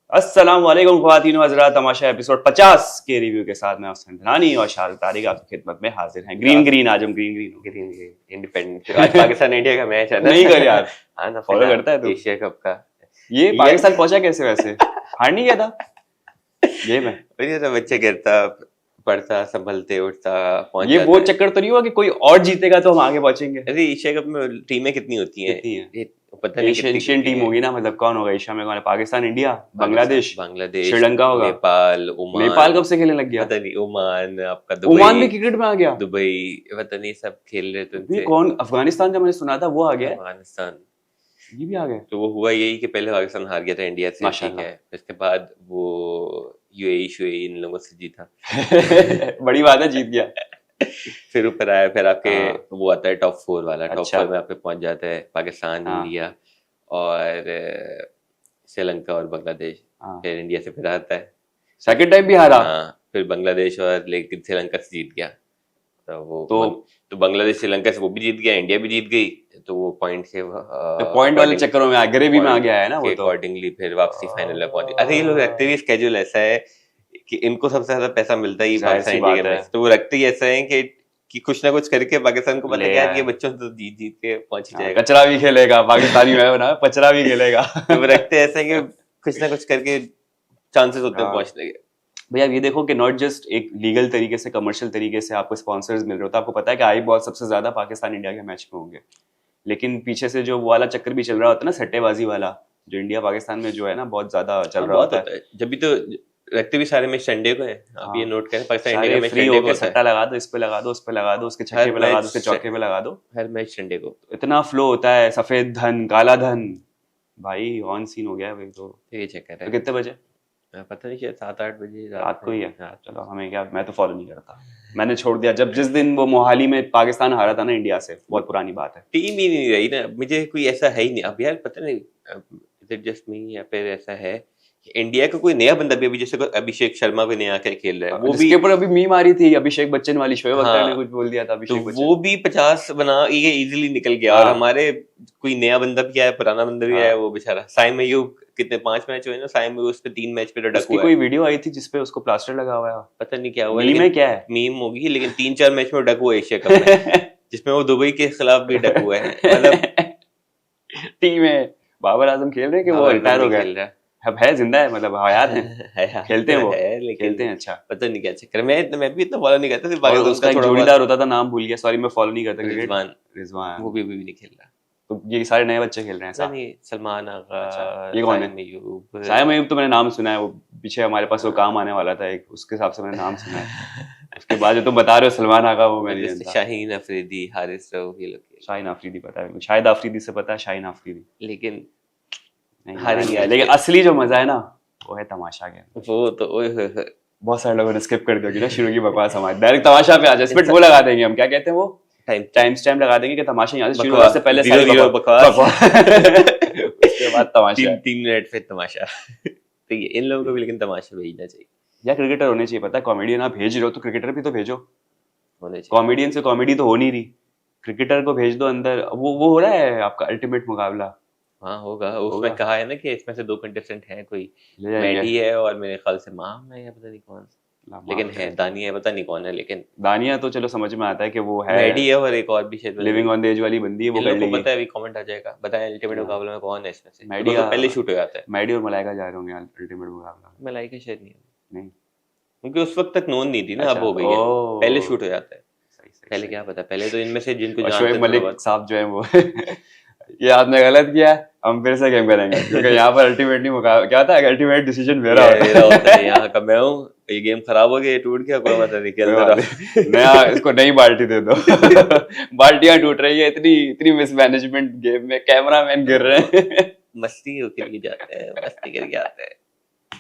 अस्सलाम वालेकुम ख्वातीन व हज़रात, तमाशा एपिसोड 50 के रिव्यू के साथ मैं हुसैन धनानी और शाहरुख तारिक आपकी खिदमत में हाजिर हैं। ग्रीन ग्रीन आज हम ग्रीन ग्रीन ग्रीन इंडिपेंडेंट आज पाकिस्तान इंडिया का मैच है ना। नहीं कर यार, हाँ ना, फॉलो करता है तू एशिया कप का। ये पाकिस्तान पहुंचा कैसे? वैसे हार नहीं गया था गेम है। बढ़िया था, बच्चे गिरता पड़ता संभलते उठता पहुंच ये जाता वो है। चक्कर तो नहीं हुआ कि कोई और जीतेगा तो हम आगे पहुंचेंगे? अरे एशिया कप में टीमें कितनी होती हैं? कितनी है? ये पता नहीं कितनी एशियन टीम होगी ना, मतलब कौन होगा एशिया में? कौन है? पाकिस्तान, इंडिया, बांग्लादेश, बांग्लादेश, श्रीलंका होगा, नेपाल, ओमान। नेपाल कब से खेलने लग गया? पता नहीं, ओमान आपका दुबई, ओमान भी क्रिकेट में आ गया? दुबई पता नहीं, सब खेल रहे थे ये उनसे। कौन? अफगानिस्तान का मैंने सुना था वो आ गया है? अफगानिस्तान ये भी आ गए? तो वो हुआ यही कि पहले पाकिस्तान हार गया था इंडिया से, ठीक माशाल्लाह। है। इसके बाद वो यूएई इन लोगों से जीता। बड़ी बात है, जीत गया। फिर ऊपर आया, फिर आपके हाँ। वो आता है टॉप 4 वाला। टॉप अच्छा। 4 में आपके पहुंच जाता है पाकिस्तान, हाँ। इंडिया और श्रीलंका और बांग्लादेश। हाँ। फिर इंडिया से फिर आता है, सेकंड टाइम भी हारा? हाँ। फिर बांग्लादेश और लेकिन श्रीलंका से जीत गया। तो वो तो तो बांग्लादेश श्रीलंका से वो भी जीत गया, इंडिया भी जीत गई। तो वो पॉइंट से पॉइंट वाले चक्करों में आगरे भी में आ गया है ना वो तो। अकॉर्डिंगली फिर वापसी फाइनल में पहुंची। अरे ये लोग रखते भी स्केड्यूल ऐसा है कि इनको सबसे ज्यादा पैसा मिलता ही जाहिर पाकिस्तान सी इंडिया बात के है। मैच, तो वो रखते ही ऐसा है कि कुछ ना कुछ करके पाकिस्तान को पता ले क्या है आए। कि ये बच्चों से तो जीत जीत के पहुंच ही जाएगा। कचरा भी खेलेगा पाकिस्तानी में बना, कचरा भी खेलेगा। तो वो रखते ऐसा है कि कुछ ना कुछ करके चांसेस होते हैं हाँ। पहुंचने के। भैया ये देखो कि नॉट जस्ट एक लीगल तरीके से, कमर्शियल तरीके से आपको स्पॉन्सर्स मिल रहे होते हैं। आपको पता है कि आई बॉल सबसे ज्यादा पाकिस्तान इंडिया के मैच में होंगे, लेकिन पीछे से जो वो वाला चक्कर भी चल रहा होता है ना, सट्टेबाजी वाला, जो इंडिया पाकिस्तान में जो है ना बहुत ज्यादा चल रहा बहुत होता है। जब भी तो रखते भी सारे मैच संडे को है। आप हाँ। ये नोट करें, पाकिस्तान इंडिया सारे का मैच फ्री संडे हो को गए, होता सट्टा है। लगा दो, इस पे लगा दो, उस पे लगा दो, उसके छक्के पे लगा दो, उसके चौके पे लगा दो, हर मैच संडे को। इतना फ्लो होता है। सफेद धन, काला धन, भाई ऑन सीन हो गया है भाई। तो ये चेक कर तो कितने बजे? पता नहीं, शायद 7-8 बजे रात को ही है? हाँ। चलो हमें क्या, मैं तो फॉलो नहीं करता, मैंने छोड़ दिया। जब जिस दिन वो मोहाली में पाकिस्तान हारा था ना इंडिया से, बहुत पुरानी बात है। टीम ही नहीं रही ना, मुझे कोई ऐसा है ही नहीं अब यार। पता नहीं इज इट जस्ट मी या फिर ऐसा है कि इंडिया का कोई नया बंदा भी अभी, जैसे अभिषेक शर्मा कोई नया आकर खेल रहा है, वो भी जिसके ऊपर अभी मीम आ रही थी अभिषेक बच्चन वाली, शोएब अख्तर हाँ, ने कुछ बोल दिया था तो अभिषेक बच्चन। वो भी 50 बना ये इजीली निकल गया। और हाँ। हमारे कोई नया बंदा भी आया, पुराना बंदा भी हाँ। आया, वो बेचारा साइम अयूब, कितने 5 मैच हुए ना साइम अयूब, उस पे 3 मैच पे डक उसकी हुआ कोई है। वीडियो आई थी जिसपे उसको प्लास्टर लगा हुआ है, पता नहीं क्या हुआ, मीम है क्या है? मीम होगी, लेकिन 3-4 मैच में डक हुआ है एशिया कप में, जिसमें वो दुबई के खिलाफ भी डक हुआ है। मतलब टीम में बाबर आजम खेल रहे हैं कि वो रिटायर हो गए? अब है, जिंदा है, मतलब हयात है? खेलते हैं वो? लेकिन खेलते हैं, अच्छा। पता नहीं क्या चक्कर। मैं भी इतना फॉलो नहीं करता, सिर्फ और पाकिस्तान उसका का एक थोड़ा जोड़ीदार होता था, नाम भूल गया, सॉरी, मैं फॉलो नहीं करता बहुत। क्रिकेट। रिजवान, रिजवान, वो भी नहीं खेल रहा। तो ये सारे नए बच्चे खेल रहे हैं पता साहब। नहीं, सलमान आगा, अच्छा, ये कौन है? साइम अयूब, साइम अयूब तो मैंने नाम सुना है, वो पीछे हमारे पास वो काम आने वाला था एक, उसके हिसाब से मैंने नाम सुना है। उसके बाद जो तुम बता रहे हो सलमान आगा, वो मैं नहीं जानता। शाहीन अफरीदी, हारिस रऊफ, ये लोग। शाहीन आफरीदी पता है, शायद आफरीदी से पता है, शाहीन आफरीदी लेकिन नहीं, हार नहीं, गया। लेकिन असली जो मजा है ना वो है तमाशा के। वो तो ओए होए होए। बहुत सारे लोगों ने स्किप कर दिया कि ना शुरू की बकवास हमारी, डायरेक्ट तमाशा पे आ जाए। इसमें वो लगा देंगे हम, क्या कहते हैं वो, टाइम स्टैम्प लगा देंगे कि तमाशा यहाँ से शुरू होने से पहले सारी 0-0 बकवास। उसके बाद तमाशा। 3 मिनट फिर तमाशा। तो ये इन लोगों को भी लेकिन तमाशा भेजना चाहिए। या क्रिकेटर होने चाहिए, पता है, कॉमेडियन आप भेज रहे हो तो क्रिकेटर भी तो भेजो। होने चाहिए। कॉमेडियन से कॉमेडी तो हो नहीं रही, क्रिकेटर को भेज दो अंदर। वो हो रहा है आपका अल्टीमेट मुकाबला? हाँ होगा, उसमें कहा है ना कि इसमें से 2 कंटेस्टेंट हैं, कोई ले जाएंगे। मैडी है और मेरे ख्याल से माम है या पता नहीं कौन, लेकिन है दानिया है, पता नहीं कौन है। लेकिन दानिया तो चलो समझ में आता है कि वो है, मैडी है और एक और भी शायद लिविंग ऑन द एज वाली बंदी है, वो इन कर लोगों को लेगी। पता है, अभी कमेंट आ जाएगा, बताएं अल्टीमेट मुकाबले में कौन है इसमें से। मैडी तो पहले शूट हो जाता है। मैडी और मलाइका जा रहे होंगे अल्टीमेट मुकाबला में। मलाइका शायद नहीं, नहीं, क्योंकि उस वक्त तक नोन नहीं थी ना, अच्छा, अब हो गई है, ओ। पहले शूट हो जाता है। सही, सही, पहले सही। क्या पता, पहले तो इनमें से जिनको और जानते शोएब थे मलिक वो- साहब जो है वो ये आपने गलत किया है, हम फिर से गेम करेंगे, क्योंकि यहाँ पर अल्टीमेटली मुकाबला क्या था, अल्टीमेट डिसीजन मेरा मेरा होता है। यहाँ का मैं हूँ, ये गेम खराब हो गया, ये टूट गया, कोई मतलब नहीं, खेलते रहो। नया इसको नई बाल्टी दे दो। बाल्टियां टूट रही है, इतनी इतनी मिसमैनेजमेंट गेम में, कैमरामैन गिर रहे हैं। मस्ती के लिए जाते हैं, मस्ती करके आते हैं,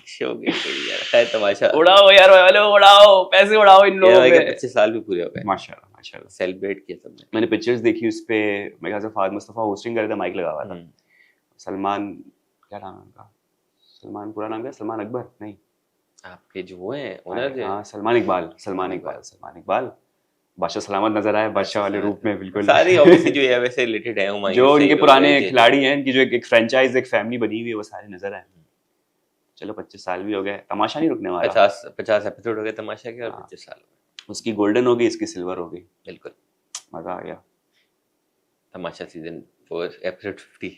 शो के लिए यार, खैर तमाशा उड़ाओ यार वाले, उड़ाओ, पैसे उड़ाओ इन लोगों के पे। 25 साल भी पूरे हो गए, माशाल्लाह माशाल्लाह। सेलिब्रेट किया सबने। मैंने पिक्चर्स देखी उस पे, मेरे ख्याल से फाद मुस्तफा होस्टिंग कर रहे थे, माइक लगा हुआ था। सलमान, क्या नाम है उनका, सलमान पूरा नाम क्या, सलमान अकबर नहीं, आपके जो वो हैं ओनर जो हाँ सलमान इकबाल, सलमान इकबाल बादशाह सलामत नजर आए, बादशाह वाले रूप में बिल्कुल। सारी ऑब्वियसली जो है वैसे रिलेटेड है, जो उनके पुराने खिलाड़ी हैं, इनकी जो एक फ्रेंचाइज, एक फैमिली बनी हुई है, वो सारे नजर आए। चलो 25 साल भी हो गए, तमाशा नहीं रुकने वाला। 50 एपिसोड हो गए तमाशा के, और हाँ। 25 साल हो गए। उसकी गोल्डन होगी, इसकी सिल्वर होगी। बिल्कुल। मजा आ गया। तमाशा सीजन 4 एपिसोड 50।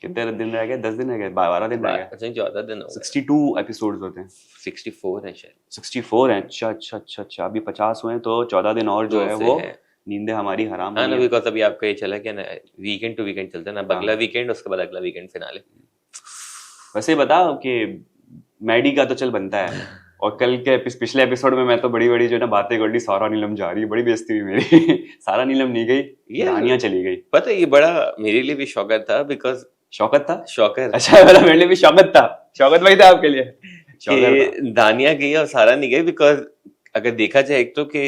कितने दिन रह गए? 10 दिन रह गए, 12 दिन रह गए। 14 दिन हो गए। 62 एपिसोड्स होते हैं। 64 है शायद। 64 है, अच्छा अच्छा अच्छा अच्छा। अभी 50 हुए हैं, तो 14 दिन और जो दो है से वो है। नींदें हमारी हराम हाँ हुई ना, हैं। बिकॉज अभी आपका ये चला क्या ना, वीकेंड टू वीकेंड चलता है ना, अगला हाँ। वीकेंड उसके बाद अगला वीकेंड फिनाले। वैसे बता कि मैडी का तो चल बनता है, और कल के पिछले एपिसोड में मैं तो बड़ी बड़ी जो है ना बातें कर ली, सारा नीलम जा रही है, बड़ी बेइज्जती हुई मेरी। सारा नीलम नहीं गई, ये दानिया चली गई। पता है, ये बड़ा मेरे लिए भी शौकत था, बिकॉज शौकत था। शौकर अच्छा वाला मेरे लिए भी शौकत था। शौकत भाई था आपके लिए। शौकर था। कि दानिया गई और सारा नहीं गई, बिकॉज अगर देखा जाए एक तो कि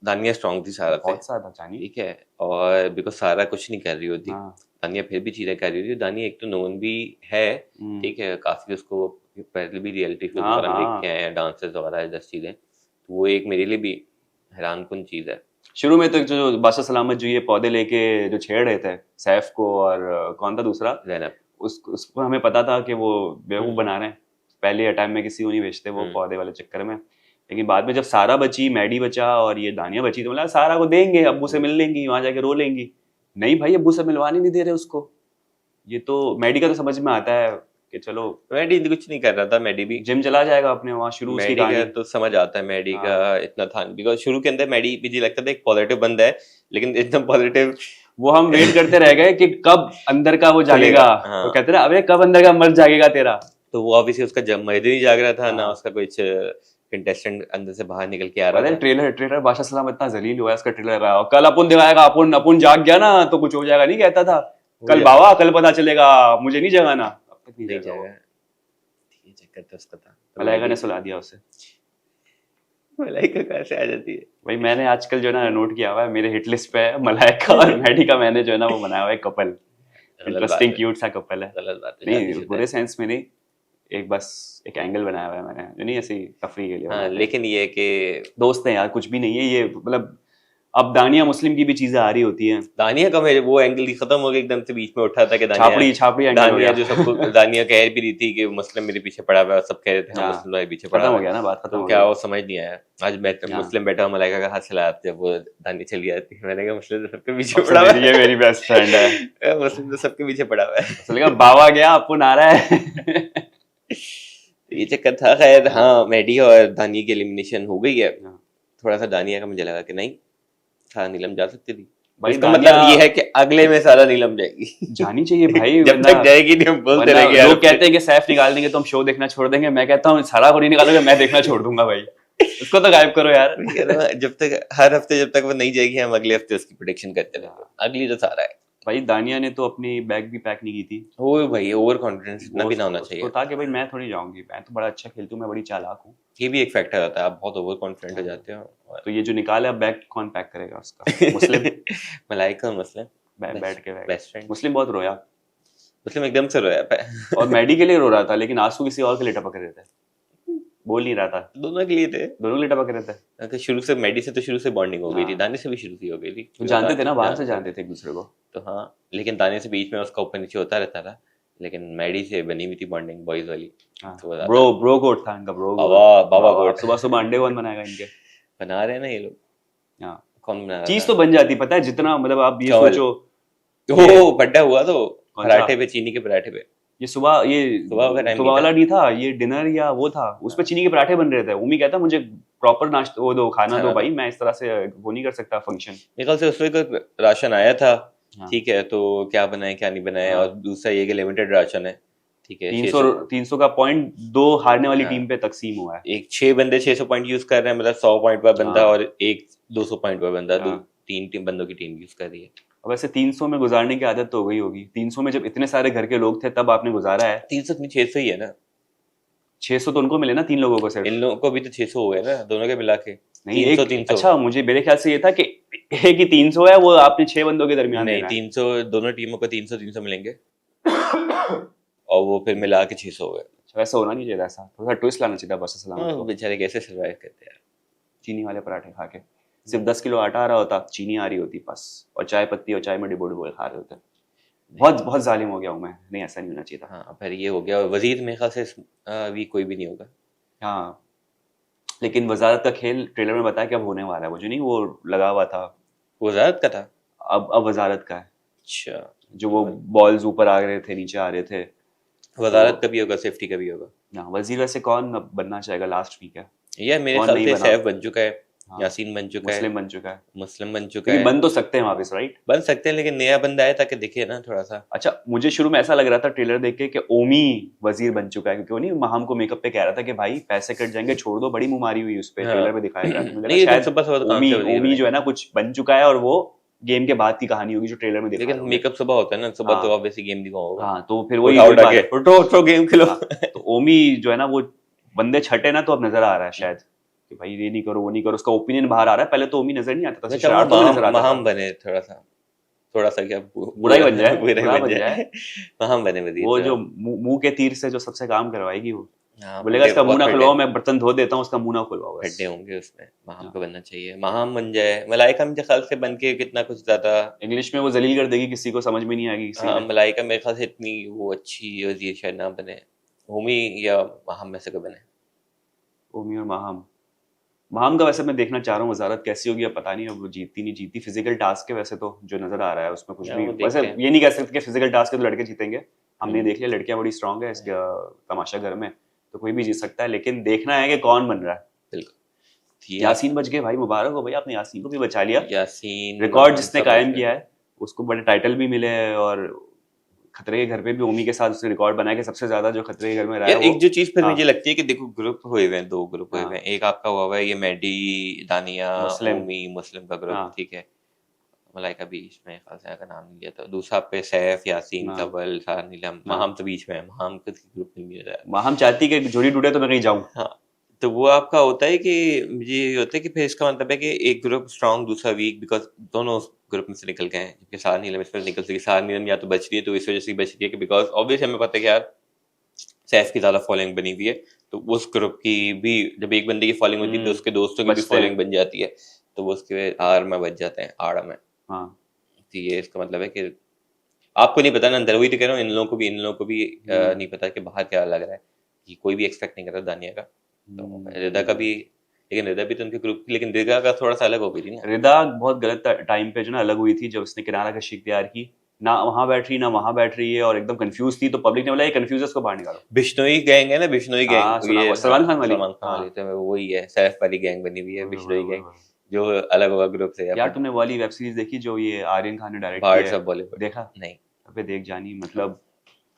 दानिया स्ट्रांग थी सारा से, बहुत ज्यादा जानी। ठीक है, और बिकॉज सारा कुछ नहीं कर रही होती, हाँ। दानिया फिर भी चीजें कर रही होती। दानिया एक तो नोन भी है, ठीक है, काफी उसको पहले भी रियलिटी शो हाँ, वगैरह देख हाँ। के आए हैं, डांसेस वगैरह 10 चीजें, तो वो एक मेरे लिए भी हैरान कुन चीज है। शुरू में तो जो बादशाह सलामत जो ये पौधे लेके जो छेड़ रहे थे सैफ को, और कौन था दूसरा, ज़ैनब, उसको हमें पता था कि वो बेवकूफ बना रहे हैं, पहले टाइम में किसी को नहीं बेचते वो पौधे वाले चक्कर में। लेकिन बाद में जब सारा बची, मैडी बचा और ये दानिया बची, तो बोला सारा को देंगे, अब्बू से मिल लेंगी, वहां जाके रो लेंगी। नहीं भाई, अब्बू से मिलवाने नहीं दे रहे उसको। ये तो मैडी का तो समझ में आता है कि चलो मैडी कुछ नहीं कर रहा था, मैडी भी जिम चला जाएगा अपने, वहां शुरू उसकी मैडी का कहानी। तो समझ आता है, मैडी हाँ। का इतना था, बिकॉज शुरू के अंदर मैडी मुझे लगता था एक पॉजिटिव बंदा है, लेकिन इतना पॉजिटिव वो हम वेट करते रह गए कि कब अंदर का वो जागेगा। हाँ। वो कहते रहे अबे कब अंदर का मर्द जागेगा तेरा। तो वो ऑब्वियसली उसका जब मर्द नहीं जाग रहा था ना, हाँ। उसका कुछ कंटेस्टेंट अंदर से बाहर निकल के आ रहा पता है था। ट्रेलर बादशाह सलाम इतना जलील हुआ है, इसका ट्रेलर लगाया, और कल अपन दिखाएगा, अपन जाग गया ना तो कुछ हो जाएगा, नहीं कहता था कल बाबा, कल पता चलेगा, मुझे नहीं जगाना। अब तक नहीं नहीं जगा वो। जाएगा, ये चक्कर तो उसका था। तो मलाइका ने सुला दिया उसे। मलाइका कहाँ से आ जाती है? भाई मैंने आजकल जो है ना नोट किया हुआ है, मेरे हिट लिस्ट पे है मलाइका और मैडी का, मैंने जो है ना वो बनाया हुआ है कपल, इंटरेस्टिंग क्यूट सा कपल है। गलत बात है, नहीं शादीशुदा बुरे है। सेंस में नहीं, एक बस एक एंगल बनाया हुआ है मैंने, जो नहीं ऐसी तफरी के लिए हाँ, बनाते हैं। लेकिन ये है कि दोस्त हैं यार, कुछ भी नहीं है ये, मतलब अब दानिया मुस्लिम की भी चीजें आ रही होती हैं। दानिया का मेरे वो एंगल ही खत्म हो गया, एकदम से बीच में उठा था कि छापड़ी एंगल हो दानिया गया। जो सबको दानिया कह भी रही थी कि मुस्लिम मेरे पीछे पड़ा हुआ है, सब कह रहे थे हाँ, हाँ, मुस्लिम मेरे पीछे पड़ा खत्म हुआ हो गया ना, बात खत्म तो हो क्या गया। वो समझ नहीं आया। आज हाँ। मुस्लिम बैठा हुआ मलाइका का हाथ चलाया जब वो दानिया चली जाती है, मैंने कहा मुस्लिम तो सबके पीछे पड़ा हुआ ये मेरी बेस्ट फ्रेंड है। है, मुस्लिम तो सबके पीछे पड़ा हुआ है। उसने कहा बाबा गया, अपन आ रहा है। ये चक्कर था। खैर हाँ, मैडी और दानिया की एलिमिनेशन हो गई है। हाँ। थोड़ा सा दानिया का मुझे लगा कि नहीं, सारा नीलम जा सकती थी। भाई इसका दानिया मतलब ये है कि अगले में सारा नीलम जाएगी। जानी चाहिए भाई, जब तक जाएगी नहीं हम बोलते रहेंगे यार। लोग कहते हैं कि सैफ निकाल देंगे तो हम शो देखना छोड़ देंगे, मैं कहता हूँ सारा को नहीं निकालोगे मैं देखना छोड़ दूंगा भाई, उसको तो गायब करो यार। जब तक हर हफ्ते जब तक वो नहीं जाएगी, हम अगले हफ्ते उसकी प्रेडिक्शन करते रहेंगे। अगली तो सारा है भाई। दानिया ने तो अपनी बैग भी पैक नहीं की थी। ओ भाई, ओवर कॉन्फिडेंस इतना भी ना होना चाहिए। उसको था कि भाई मैं थोड़ी जाऊंगी, मैं तो बड़ा अच्छा खेलती हूँ, मैं बड़ी चालाक हूँ। ये भी एक फैक्टर होता है, आप बहुत ओवर कॉन्फिडेंट हो जाते हो। तो ये जो निकाला बैग कौन पैक करेगा उसका? मुस्लिम। मलाइका मुस्लिम बैठ के बैग। बेस्ट फ्रेंड मुस्लिम बहुत रोया, मुस्लिम एकदम से रोया और मैडी के लिए रो रहा था, लेकिन आंसू किसी और के लिए टपक रहे थे, बोल नहीं रहा था। दोनों के लिए थे, दोनों के लिए टपक रहे थे। तो शुरू से मैडी से तो शुरू से बॉन्डिंग हो गई थी, हाँ। दाने से भी शुरू से हो गई थी, जानते थे ना, बाहर से जानते थे एक दूसरे को। तो हाँ, लेकिन दाने से बीच में उसका ऊपर नीचे होता रहता था, लेकिन मैडी से बनी हुई थी बॉन्डिंग बॉयज वाली। तो ब्रो गोट था इनका, ब्रो बाबा गोट। सुबह सुबह अंडे कौन बनाएगा इनके? बना रहे हैं ना ये लोग। हाँ। कौन बना रहा चीज तो बन जाती, पता है जितना, मतलब आप ये चावल। सोचो, ओ बड्डा हुआ तो कौन सा? पराठे पे, चीनी के पराठे पे। ये सुबह सुबह का टाइम सुबह वाला नहीं था, ये डिनर या वो था, उसपे चीनी के पराठे बन रहे थे। उमी कहता मुझे प्रॉपर नाश्ता वो दो, खाना दो भाई, मैं इस तरह से वो नहीं कर सकता फंक्शन। मेरे ख्याल से उसमें कोई राशन आया था, हाँ। ठीक है, तो क्या बनाए क्या नहीं बनाए, हाँ। और दूसरा ये कि लिमिटेड राशन है, ठीक है, 300 का पॉइंट 2 हारने वाली हाँ। टीम पे तकसीम हुआ है। एक 6 बंदे 600 पॉइंट यूज कर रहे हैं, मतलब 100 पॉइंट पर बंदा, हाँ। और एक 200 पॉइंट पर बंदा, हाँ। 3 बंदों की टीम यूज कर रही है। अब वैसे 300 में गुजारने की आदत तो हो गई होगी, 300 में जब इतने सारे घर के लोग थे तब आपने गुजारा है। 300 में 600 ही है ना, 600 तो उनको मिले ना 3 लोगों को सिर्फ। इन लोगों को भी तो 600 हो गए ना, दोनों के मिला के। नहीं 300 एक 300 अच्छा, मुझे मेरे ख्याल से ये था कि एक ही 300 है, वो आपने 6 बंदों के दरमियान नहीं, देना है। 300 दोनों टीमों को 300 मिलेंगे, और वो फिर मिला के 600 हो गए। वैसा होना नहीं चाहिए, ऐसा थोड़ा ट्विस्ट लाना चाहिए बस सलामत को। बेचारे कैसे सर्वाइव करते हैं चीनी वाले पराठे खा के, सिर्फ 10 किलो आटा आ रहा होता, चीनी आ रही होती बस, और चाय पत्ती और चाय में डिबो डिबो खा रहे होते। बहुत बहुत जालिम हो गया हूँ मैं, नहीं ऐसा नहीं होना चाहिए था। हाँ फिर ये हो गया। वजीर मेरे ख्याल से अभी कोई भी नहीं होगा। हाँ लेकिन वजारत का खेल ट्रेलर में बताया कि अब होने वाला है, वो जो नहीं वो लगा हुआ था, वजारत का था। अब वजारत का है, अच्छा। जो वो बॉल्स ऊपर आ रहे थे नीचे आ रहे थे। तो वजारत का भी होगा, सेफ्टी का भी होगा। हाँ, वजीर वैसे कौन अब बनना चाहेगा, लास्ट वीक है, यार मेरे कौन ख्याल नहीं से बना। सैफ बन चुका है, हाँ यासीन बन चुका है, मुस्लिम बन चुका है, मुस्लिम बन चुका लेकिन है। बन तो सकते हैं वापस, राइट। बन सकते हैं लेकिन नया बंदा है ताकि दिखे ना थोड़ा सा। अच्छा मुझे शुरू में ऐसा लग रहा था ट्रेलर देख के कि ओमी वजीर बन चुका है, क्योंकि वो नहीं महाम को मेकअप पे कह रहा था कि भाई पैसे कट जाएंगे छोड़ दो, बड़ी मुंह मारी हुई उस पे हाँ ट्रेलर में दिखाया गया, तो मुझे लगा नहीं, लेकिन शायद सुबह सुबह तो काम ओमी से वजीर ओमी जो है बनेगा। ना कुछ बन चुका है और वो गेम के बाद की कहानी होगी जो ट्रेलर में दिखा लेकिन रहे होंगे। मेकअप सुबह होता है ना, सुबह तो हाँ ऑब्वियसली गेम दिखा होगा। हाँ तो फिर वही उठा वही उठा बात के है। उठो उठो गेम खेलो। हाँ, तो ओमी जो है ना वो बंदे छठे ना, तो अब नजर आ रहा है शायद कि भाई ये नहीं करो वो नहीं करो, उसका ओपिनियन बाहर आ रहा है। पहले तो ओमी नजर नहीं आता था, मैं चाहूंगा शरारतों में नजर आता महाम था। बने थोड़ा सा क्या बुरा ही बन जाए, बुरा ही बुरा बन बन जाए। जाए। महाम बने वजीर वो थोड़ा। जो मुंह के तीर से जो सबसे काम करवाएगी वो, हाँ बोलेगा फड्डे इसका मुंह बहुत ना फड्डे खुलवाओ, मैं बर्तन धो देता हूँ, उसका मुंह ना खुलवाओ बस। फड्डे होंगे उसमें। महाम हाँ। को बनना चाहिए, महाम बन जाए। मलाइका मेरे ख्याल से बन के कितना कुछ ज्यादा। इंग्लिश में वो जलील कर देगी, किसी को समझ में नहीं आएगी किसी हाँ में। मलाइका मेरे ख्याल से इतनी वो अच्छी वजीर शायद ना बने। होमी या महाम में से कोई बने। ओमी और महाम, महाम का वैसे मैं देखना चाह रहा हूँ वजारत कैसी होगी, अब पता नहीं, अब वो जीतती नहीं जीतती, फिजिकल टास्क है वैसे तो जो नजर आ रहा है उसमें कुछ हाँ, भी, वो वैसे देखते हैं। ये नहीं कह सकते कि फिजिकल टास्क है तो लड़के जीतेंगे, हमने हम्म। देख लिया लड़कियां बड़ी स्ट्रांग है इस तमाशा घर में, तो कोई भी जीत सकता है, लेकिन देखना है कि कौन बन रहा है। बिल्कुल। थी यासीन बच गए भाई, मुबारक हो भाई, आपने यासीन को भी बचा लिया। यासीन रिकॉर्ड नाम जिसने सब कायम उसमें। किया है उसको बड़े टाइटल भी मिले हैं, और खतरे के घर पे भी ओमी के साथ उसने रिकॉर्ड बनाया कि सबसे ज्यादा जो खतरे के घर में रहा है यार वो। एक जो चीज फिर हाँ मुझे लगती है कि देखो ग्रुप हुए हुए हैं, दो ग्रुप हुए हुए हाँ हैं। एक आपका हुआ हुआ है ये मैडी, दानिया, मुस्लिम। ओमी, मुस्लिम का ग्रुप, हाँ ठीक है। मलाइका बीच में खास का नाम नहीं लिया, तो दूसरा पे सैफ, यासीन, हाँ कवल, सारा नीलम, हाँ। महाम तो बीच में है। महाम का ग्रुप नहीं मिल रहा है। हम चाहती कि जोड़ी टूटे तो मैं कहीं जाऊं। हाँ तो वो आपका होता है कि मुझे ये होता है कि फिर इसका मतलब है कि एक ग्रुप स्ट्रांग दूसरा वीक, बिकॉज दोनों उस ग्रुप में से निकल गए हैं। जबकि सारा नीलम इसमें निकल सकी, सारा नीलम या तो बच रही है तो इस वजह से बच रही है कि बिकॉज ऑब्वियसली हमें पता है कि यार सैफ की ज्यादा फॉलोइंग बनी हुई है, तो उस ग्रुप की भी जब एक बंदे की फॉलोइंग होती है तो उसके दोस्तों की भी बचते हैं। फॉलोइंग बन जाती है, तो वो उसके आड़ में बच जाते हैं, आड़ में। हाँ तो ये इसका मतलब है कि आपको नहीं पता ना अंदर, वही तो कह रहा हूँ, इन लोगों को भी नहीं पता कि बाहर क्या लग रहा है, कि कोई भी एक्सपेक्ट नहीं कर रहा दानिया का। तो रिदा का भी, लेकिन रिदा भी तो उनके ग्रुप की, लेकिन रिदा का थोड़ा सा अलग हो गई थी ना। रिदा बहुत गलत टाइम पे जो ना अलग हुई थी, जब उसने किनारा कशी इख्तियार की, ना वहां बैठ रही ना वहां बैठ रही है, और एकदम कंफ्यूज थी, तो पब्लिक ने बोला ये कंफ्यूज है, इसको बाहर निकालो। बिश्नोई गैंग है ना, बिश्नोई हाँ गैंग, सुना ये हुआ, सलमान खान वाली। सलमान खान हाँ वाली, तो वही है, सैफ वाली गैंग बनी हुई है वही, बिश्नोई वही, गैंग, वही। जो अलग होगा ग्रुप से। यार तुमने वाली वेब सीरीज देखी जो ये आर्यन खान ने डायरेक्ट पार्ट्स किया ऑफ है, बॉलीवुड। देखा? नहीं। अबे देख जानी, मतलब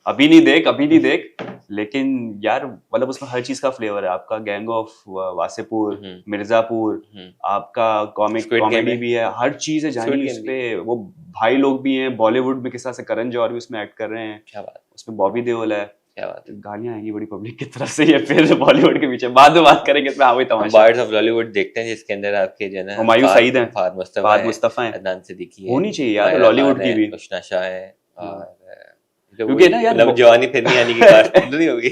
अभी नहीं देख, अभी नहीं देख, लेकिन यार मतलब उसमें हर चीज का फ्लेवर है आपका, गैंग ऑफ वासेपुर, मिर्जापुर, आपका कॉमिक Squid Game कॉमेडी है। भी है, हर चीज है Squid जानी Game उस पे। वो भाई लोग भी हैं बॉलीवुड में, किस तरह से करण जौहर भी उसमें एक्ट कर रहे हैं, क्या बात, उसमें बॉबी देओल है। क्या बात है। गालियां आएंगी बड़ी पब्लिक की तरफ से, ये फिर बॉलीवुड के पीछे बाद में बात करेंगे इसमें। हाँ वही हम तमाशा, पार्ट्स ऑफ बॉलीवुड देखते हैं जिसके अंदर आपके जो है ना हुमायूं सईद है, फहद मुस्तफा फहद है, मुस्तफा है, अदनान सिद्दीकी है, होनी चाहिए यार माहिरा लॉलीवुड खान की है, भी। उशना शाह है, हाँ। और जो क्योंकि वही ना यार नवजवानी फिर नहीं आने की कास्ट नहीं होगी।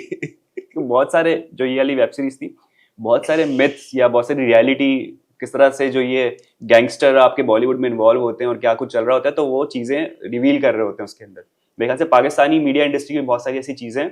बहुत सारे जो ये वाली वेब सीरीज थी, बहुत सारे मिथ्स या बहुत सारी रियलिटी, किस तरह से जो ये गैंगस्टर आपके बॉलीवुड में इन्वॉल्व होते हैं और क्या कुछ चल रहा होता है, तो वो चीजें रिवील कर रहे होते हैं उसके अंदर। मेरे ख्याल से पाकिस्तानी मीडिया इंडस्ट्री में बहुत सारी ऐसी चीजें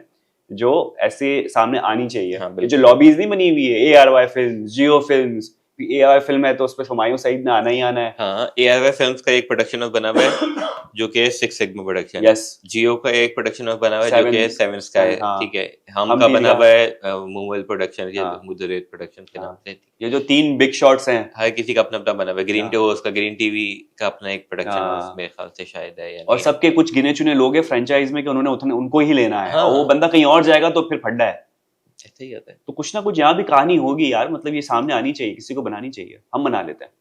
जो ऐसे सामने आनी चाहिए। हाँ, ये जो बिल्कुल। लॉबीज नहीं बनी हुई है, ARY फिल्म, जियो फिल्म्स, ARY फिल्म है तो उस पर हुमायूं सईद ने आना ही आना है। हाँ ARY फिल्म्स का एक प्रोडक्शन हाउस बना हुआ है जो कि है 6 सिग्मा प्रोडक्शन। यस, जियो का एक प्रोडक्शन हाउस बना हुआ है जो कि है 7 स्काई, हाँ, ठीक है। हम हम का भी बना लिया। हुआ है मूवल प्रोडक्शन या हाँ, मुदरेत प्रोडक्शन के नाम हाँ, से। ये जो 3 बिग शॉट्स हैं, हर किसी का अपना अपना बना हुआ है। ग्रीन हाँ, टीवी का, ग्रीन टीवी का अपना एक प्रोडक्शन हाउस हाँ, मेरे ख्याल से शायद है या और नहीं है। सबके कुछ गिने चुने लोग हैं फ्रेंचाइज में कि उन्होंने उनको ही लेना है, हाँ। और वो बंदा कहीं और जाएगा तो फिर फड्डा है। ऐसा ही होता है। तो कुछ ना कुछ यहाँ भी कहानी होगी यार, मतलब ये सामने आनी चाहिए, किसी को बनानी चाहिए, हम बना लेते हैं।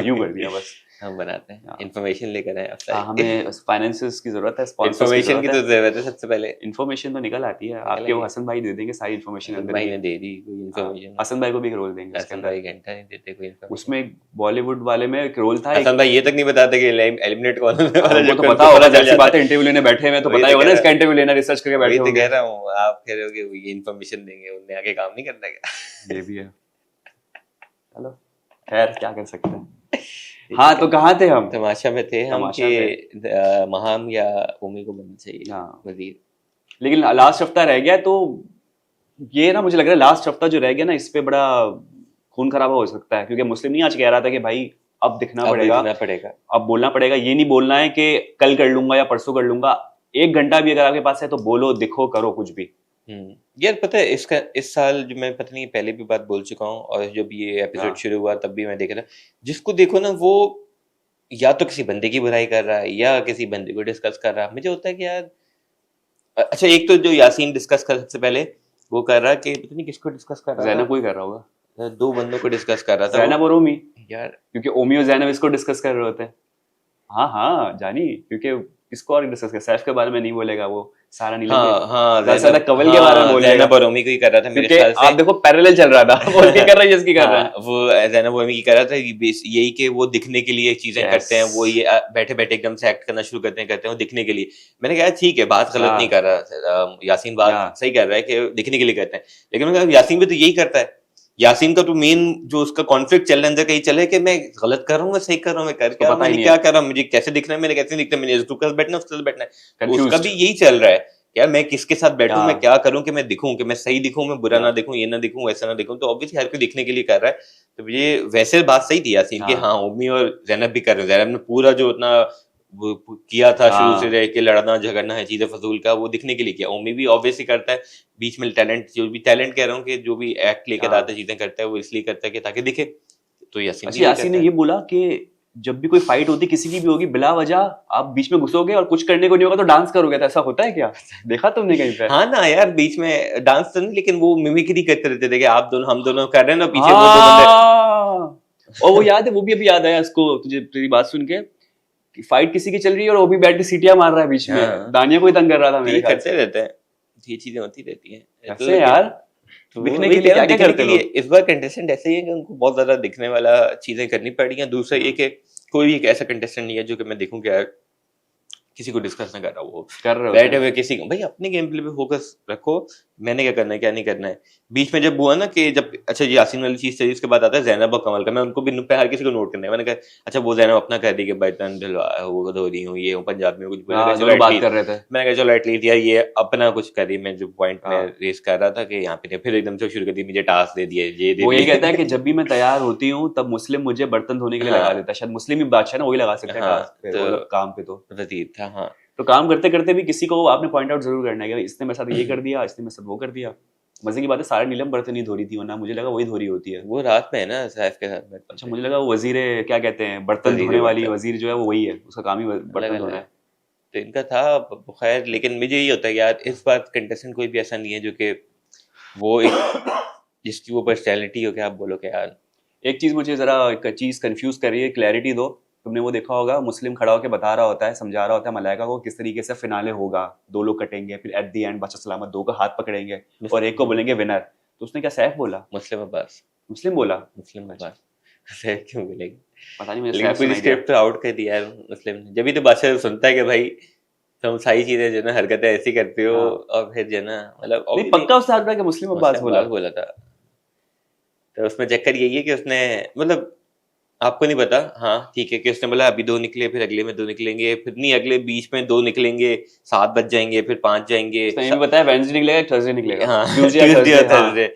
यूं कर दिया बस। हम बनाते हैं, हाँ। इन्फॉर्मेशन लेकर आए हाँ, हमें फाइनेंसेस की जरूरत है, स्पॉन्सर्स की इन्फॉर्मेशन की जरूरत तो जरूरत है सबसे पहले। है। इन्फॉर्मेशन तो निकल आती है, निकल आपके वो आएगी। हसन भाई दे देंगे सारी इन्फॉर्मेशन अंदर भाई की। ने दे दी कोई हाँ, इन्फॉर्मेशन। हसन भाई को भी एक रोल देंगे उसके हसन अंदर। भाई घंटा नहीं देते कोई इन्फॉर्मेशन। उसमें बॉलीवुड वाले में एक रोल था, हसन भाई ये तक नहीं बताते कि एलिमिनेट कौन होने वाला है, हमको तो जबकि पता उनको होगा, चल जैसी जाता बातें है। इंटरव्यू लेने बैठे हैं तो वही पता तो ही होगा कह ना, रहा इसका इंटरव्यू लेना, रिसर्च करके बैठे वही तो होंगे। कह रहा हूँ, आप कह रहे हो कि ये इन्फॉर्मेशन देंगे, उनने आगे काम नहीं करना क्या? ये भी है, चलो खैर क्या कर सकते हैं। हाँ तो कहाँ थे हम? तमाशा में थे हम तमाशा कि महाम या ओमी को बनना चाहिए हाँ। वजीर। लेकिन लास्ट हफ्ता रह गया तो ये ना मुझे लग रहा है लास्ट हफ्ता जो रह गया ना इस पे बड़ा खून खराबा हो सकता है, क्योंकि मुस्लिम नहीं आज कह रहा था कि भाई अब दिखना अब पड़ेगा, देखना पड़ेगा। अब बोलना पड़ेगा। ये नहीं बोलना है कि कल कर लूंगा या परसों कर लूंगा, 1 घंटा भी अगर आपके पास है तो बोलो, दिखो, करो कुछ भी। यार पता है इसका इस साल जो मैं पता नहीं पहले भी बात बोल चुका हूँ, और जब ये हाँ। एपिसोड शुरू हुआ तब भी मैं देख रहा, जिसको देखो ना वो या तो किसी बंदे की बुराई कर रहा है या किसी बंदे को डिस्कस कर रहा है। मुझे होता है कि यार अच्छा, एक तो जो यासीन डिस्कस कर सबसे पहले वो कर रहा कि पता नहीं किसको डिस्कस कर रहा जैनब था, कोई कर रहा होगा, 2 बंदों को डिस्कस कर रहा था जैनब और ओमी, यार। क्योंकि ओमी और जैनब इसको डिस्कस कर रहे होते हैं। हाँ हाँ जानी, क्योंकि इसको और डिस्कस कर, सैफ के बारे में नहीं बोलेगा वो, सारा नीलम हाँ हाँ ज्यादा से ज्यादा कवल के बारे में हाँ, बोलेगा, जैनब और ओमी को ही कर रहा था मेरे क्योंकि ख्याल से। आप देखो पैरेलल चल रहा था, वो इसकी कर रहा है, इसकी कर रहा है। हाँ, वो जैनब ओमी की कर रहा था यही कि वो दिखने के लिए चीजें करते हैं, वो ये बैठे बैठे एकदम से एक्ट करना शुरू करते हैं वो दिखने के लिए। मैंने कहा ठीक है, बात गलत नहीं कर रहा यासीन, बात सही कर रहा है कि दिखने के लिए करते हैं, लेकिन मैंने कहा यासीन भी तो यही करता है। यासीन का तो मेन जो उसका कॉन्फ्लिक्ट चल रहा है अंदर कहीं चले कि मैं गलत कर रहा हूँ, मैं सही कर रहा हूँ, मैं कर क्या, मैं क्या कर रहा हूँ, मुझे कैसे दिखना है, मैंने कैसे दिखना है, मैंने इसके साथ बैठना है, उसके साथ बैठना है। उसका भी यही चल रहा है यार, मैं किसके साथ बैठूं, मैं क्या करूं कि मैं दिखूं, कि मैं सही दिखूं, मैं बुरा ना दिखूं, ये ना दिखूं, वैसा ना दिखूं। तो ऑब्वियसली हर कोई दिखने के लिए कर रहा है। तो ये वैसे बात सही थी यासीन की, हाँ उम्मी और जैनब भी कर रहे हैं। जैनब ने पूरा जो उतना वो किया था शुरू से रह के, लड़ना झगड़ना है चीजें फजूल का, वो दिखने के लिए किया। उम्मी भी ऑब्वियसली करता है बीच में टैलेंट, जो भी टैलेंट कह रहा हूँ कि जो भी एक्ट लेकर आता है चीजें करता है वो इसलिए करता है कि ताकि दिखे। तो यासीन ने ये बोला कि जब भी कोई फाइट होती किसी की भी होगी, बिला वजह आप बीच में घुसोगे और कुछ करने को नहीं होगा तो डांस करोगे, तो ऐसा होता है क्या? देखा तुमने कहीं पे? हाँ ना यार, बीच में डांस तो नहीं, लेकिन वो मिमिक्री करते रहते थे कि आप दोनों हम दोनों कर रहे हैं ना, पीछे वो 2 बंदे। और वो याद है, वो भी अभी याद आया इसको तुझे, तेरी बात सुन के, कि फाइट किसी की चल रही है और वो भी बैठ के सीटियां मार रहा है बीच में, दानिया को ही तंग कर रहा था मेरे ख्याल से। करते रहते हैं, ये चीजें होती रहती हैं ऐसे यार, दिखने के लिए क्या क्या करते लोग। इस बार कंटेस्टेंट ऐसे ही है कि उनको बहुत ज्यादा दिखने वाला चीजें करनी पड़ी हैं। दूसरा ये कि कोई एक ऐसा कंटेस्टेंट नहीं है जो कि मैं देखूं कि किसी को डिस्कस ना कर रहा, वो कर रहे बैठे हुए किसी को, भाई अपने गेम प्ले पे फोकस रखो, मैंने क्या करना है क्या नहीं करना है। बीच में जब हुआ ना कि जब अच्छा यासीन वाली चीज चली, उसके बाद आता है जैनब और कमल का, मैं उनको भी हर किसी को नोट करना है। मैंने कहा अच्छा वो जैनब अपना कह दी कि बर्तन ढलवा वो धो रही हूँ, ये हूँ, पंजाब में कुछ बात कर रहे थे। मैंने कहा चलो एटलीस्ट यार ये अपना कुछ करी, मैं जो पॉइंट में रेस कर रहा था कि यहाँ पे फिर एकदम से शुरू कर दी, मुझे टास्क दे दिए, ये वो ये कहता है कि जब भी मैं तैयार होती हूँ तब मुस्लिम मुझे बर्तन धोने के लिए लगा देता है, शायद मुस्लिम ही बादशाह ना वही लगा सकते हैं टास्क पे, वो काम पे तो वजीर था। हाँ, तो काम करते करते भी किसी को आपने पॉइंट आउट जरूर करना है कि इसने मेरे साथ ये कर दिया, इसने मेरे साथ वो कर दिया। मजे की बात है सारा नीलम बर्तन नहीं धो रही थी, वरना मुझे लगा वही धो रही होती है। वो रात में है ना सैफ के साथ। अच्छा मुझे लगा वो वजीर क्या कहते हैं, बर्तन धोने वाली वजीर जो है वो वही है, उसका काम ही बर्तन धोना है। तो इनका था खैर, लेकिन मुझे ये होता है यार इस बार कंटेस्टेंट कोई भी ऐसा नहीं है जो कि वो एक जिसकी वो पर्सनैलिटी हो, क्या आप बोलो कि यार। एक चीज मुझे जरा एक चीज कंफ्यूज कर रही है, क्लैरिटी दो। तुमने वो देखा होगा, मुस्लिम खड़ा होकर बता रहा होता है, समझा रहा होता है मलाइका को किस तरीके से फिनाले होगा, 2 लोग कटेंगे, फिर एट द एंड बचा सलामत 2 का हाथ पकड़ेंगे और एक को बोलेंगे विनर। तो उसने क्या सैफ बोला? मुस्लिम अब्बास। मुस्लिम बोला? मुस्लिम अब्बास सैफ क्यों बोलेगी? पता नहीं, लेकिन पूरी स्क्रिप्ट तो आउट कर दिया यार मुस्लिम ने। जब भी तो बादशाह सुनता है कि भाई तुम सारी चीजें जो ना हरकतें ऐसी करते हो, और फिर जो ना मतलब पक्का उससे आग रहा कि मुस्लिम अब्बास बोला था। तो उसमें चक्कर यही है कि उसने मतलब आपको नहीं पता, हाँ ठीक है, कि उसने बोला अभी 2 निकले, फिर अगले में 2 निकलेंगे, फिर नहीं अगले बीच में 2 निकलेंगे, 7 बज जाएंगे, फिर 5 जाएंगे। उसने बताया वेडनेसडे निकलेगा, थर्सडे निकलेगा। हाँ थर्सडे